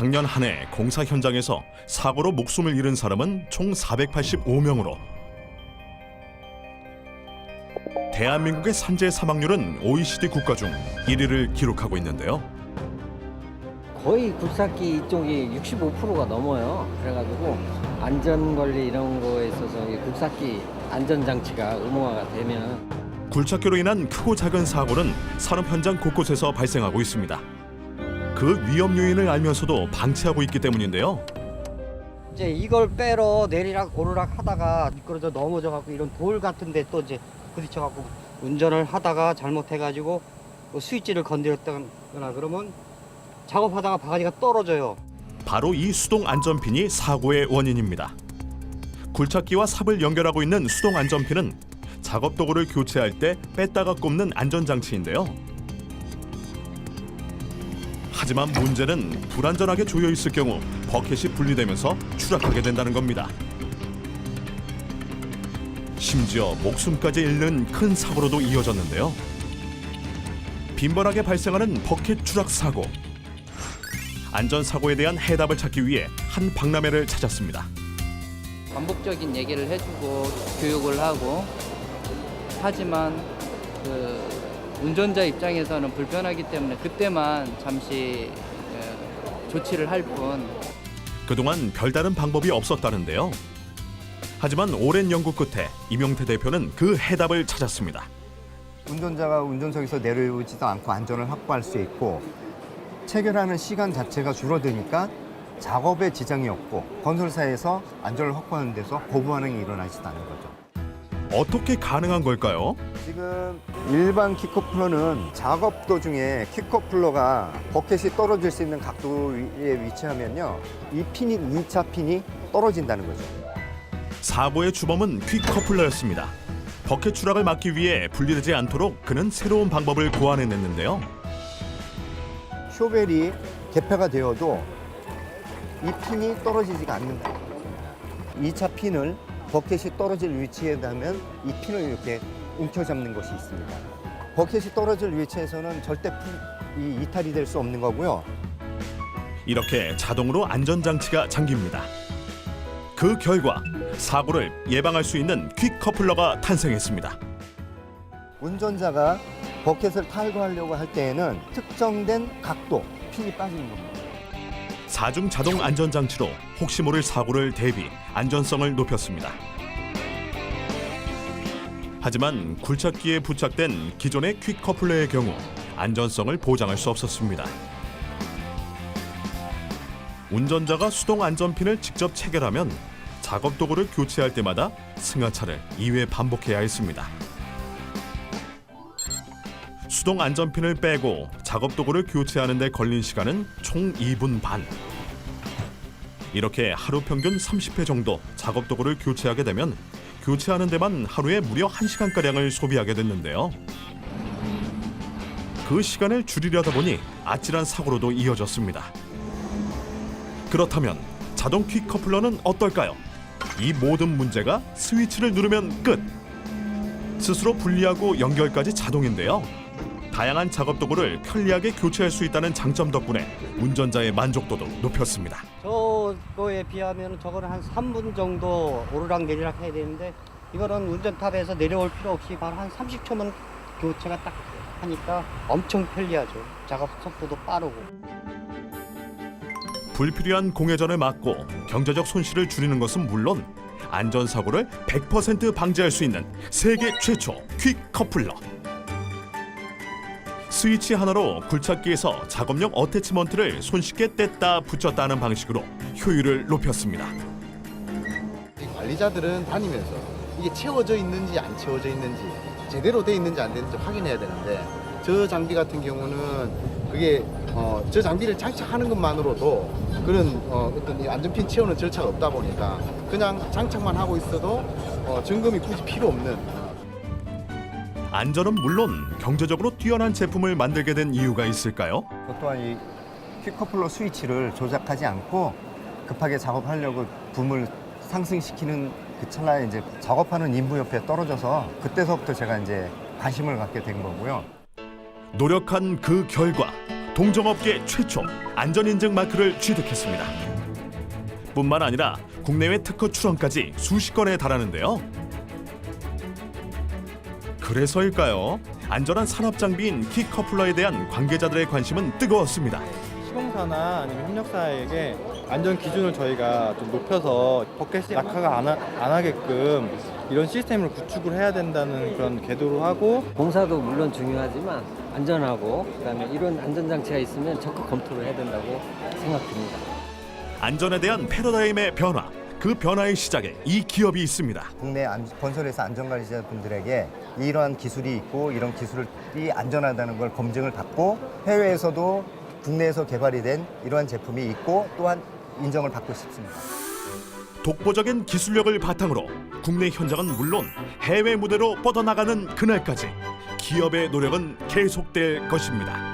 작년 한 해 공사 현장에서 사고로 목숨을 잃은 사람은 총 485명으로 대한민국의 산재 사망률은 OECD 국가 중 1위를 기록하고 있는데요. 거의 굴삭기 이쪽이 65%가 넘어요. 그래가지고 안전관리 이런 거에 있어서 이 굴삭기 안전장치가 의무화가 되면 굴착기로 인한 크고 작은 사고는 산업 현장 곳곳에서 발생하고 있습니다. 그 위험 요인을 알면서도 방치하고 있기 때문인데요. 이제 이걸 빼러 내리락 오르락 하다가 미끄러져 넘어져 갖고 이런 돌 같은데 또 이제 부딪혀 갖고 운전을 하다가 잘못해가지고 뭐 스위치를 건드렸다거나 그러면 작업하다가 바가지가 떨어져요. 바로 이 수동 안전핀이 사고의 원인입니다. 굴착기와 삽을 연결하고 있는 수동 안전핀은 작업 도구를 교체할 때 뺐다가 꼽는 안전장치인데요. 하지만 문제는 불안전하게 조여 있을 경우 버켓이 분리되면서 추락하게 된다는 겁니다. 심지어 목숨까지 잃는 큰 사고로도 이어졌는데요. 빈번하게 발생하는 버켓 추락 사고. 안전사고에 대한 해답을 찾기 위해 한 박람회를 찾았습니다. 반복적인 얘기를 해주고 교육을 하고 하지만 운전자 입장에서는 불편하기 때문에 그때만 잠시 조치를 할 뿐. 그동안 별다른 방법이 없었다는데요. 하지만 오랜 연구 끝에 이명태 대표는 그 해답을 찾았습니다. 운전자가 운전석에서 내려오지도 않고 안전을 확보할 수 있고 체결하는 시간 자체가 줄어드니까 작업에 지장이 없고 건설사에서 안전을 확보하는 데서 고부반응이 일어나지도 않는 거죠. 어떻게 가능한 걸까요? 지금 일반 킥커플러는 작업 도중에 킥커플러가 버켓이 떨어질 수 있는 각도에 위치하면요, 이 핀이 2차 핀이 떨어진다는 거죠. 사고의 주범은 퀵커플러였습니다. 버켓 추락을 막기 위해 분리되지 않도록 그는 새로운 방법을 고안해냈는데요. 쇼벨이 개폐가 되어도 이 핀이 떨어지지가 않는다. 2차 핀을 버켓이 떨어질 위치에 닿으면 이 핀을 이렇게 움켜잡는 것이 있습니다. 버켓이 떨어질 위치에서는 절대 이 이탈이 될 수 없는 거고요. 이렇게 자동으로 안전장치가 잠깁니다. 그 결과 사고를 예방할 수 있는 퀵커플러가 탄생했습니다. 운전자가 버켓을 탈거하려고 할 때에는 특정된 각도, 핀이 빠지는 겁니다. 사중 자동 안전장치로 혹시 모를 사고를 대비 안전성을 높였습니다. 하지만 굴착기에 부착된 기존의 퀵커플러의 경우 안전성을 보장할 수 없었습니다. 운전자가 수동 안전핀을 직접 체결하면 작업 도구를 교체할 때마다 승하차를 2회 반복해야 했습니다. 수동 안전핀을 빼고 작업 도구를 교체하는 데 걸린 시간은 총 2분 반. 이렇게 하루 평균 30회 정도 작업 도구를 교체하게 되면 교체하는 데만 하루에 무려 1시간가량을 소비하게 됐는데요. 그 시간을 줄이려다 보니 아찔한 사고로도 이어졌습니다. 그렇다면 자동 퀵커플러는 어떨까요? 이 모든 문제가 스위치를 누르면 끝! 스스로 분리하고 연결까지 자동인데요. 다양한 작업 도구를 편리하게 교체할 수 있다는 장점 덕분에 운전자의 만족도도 높였습니다. 저거에 비하면 저거는 한 3분 정도 오르락 내리락 해야 되는데 이거는 운전탑에서 내려올 필요 없이 바로 한 30초면 교체가 딱 하니까 엄청 편리하죠. 작업 속도도 빠르고. 불필요한 공회전을 막고 경제적 손실을 줄이는 것은 물론 안전사고를 100% 방지할 수 있는 세계 최초 퀵커플러. 스위치 하나로 굴착기에서 작업용 어태치먼트를 손쉽게 뗐다 붙였다 하는 방식으로 효율을 높였습니다. 관리자들은 다니면서 이게 채워져 있는지 안 채워져 있는지 제대로 돼 있는지 안 되는지 확인해야 되는데 저 장비 같은 경우는 그게 저 장비를 장착하는 것만으로도 그런 어떤 이 안전핀 채우는 절차가 없다 보니까 그냥 장착만 하고 있어도 점검이 굳이 필요 없는. 안전은 물론 경제적으로 뛰어난 제품을 만들게 된 이유가 있을까요? 그 또한 이 퀵커플러 스위치를 조작하지 않고 급하게 작업하려고 붐을 상승시키는 그 찰나에 이제 작업하는 인부 옆에 떨어져서 그때서부터 제가 이제 관심을 갖게 된 거고요. 노력한 그 결과 동종업계 최초 안전인증 마크를 취득했습니다. 뿐만 아니라 국내외 특허 출원까지 수십 건에 달하는데요. 그래서일까요? 안전한 산업 장비인 키 커플러에 대한 관계자들의 관심은 뜨거웠습니다. 시공사나 아니면 협력사에게 안전 기준을 저희가 좀 높여서 버켓이 낙하가 안 하게끔 이런 시스템을 구축을 해야 된다는 그런 계도를 하고, 공사도 물론 중요하지만 안전하고 그다음에 이런 안전장치가 있으면 적극 검토를 해야 된다고 생각됩니다. 안전에 대한 패러다임의 변화, 그 변화의 시작에 이 기업이 있습니다. 국내 건설회사 안전관리자분들에게 이러한 기술이 있고 이런 기술이 안전하다는 걸 검증을 받고 해외에서도 국내에서 개발이 된 이러한 제품이 있고 또한 인정을 받고 싶습니다. 독보적인 기술력을 바탕으로 국내 현장은 물론 해외 무대로 뻗어나가는 그날까지 기업의 노력은 계속될 것입니다.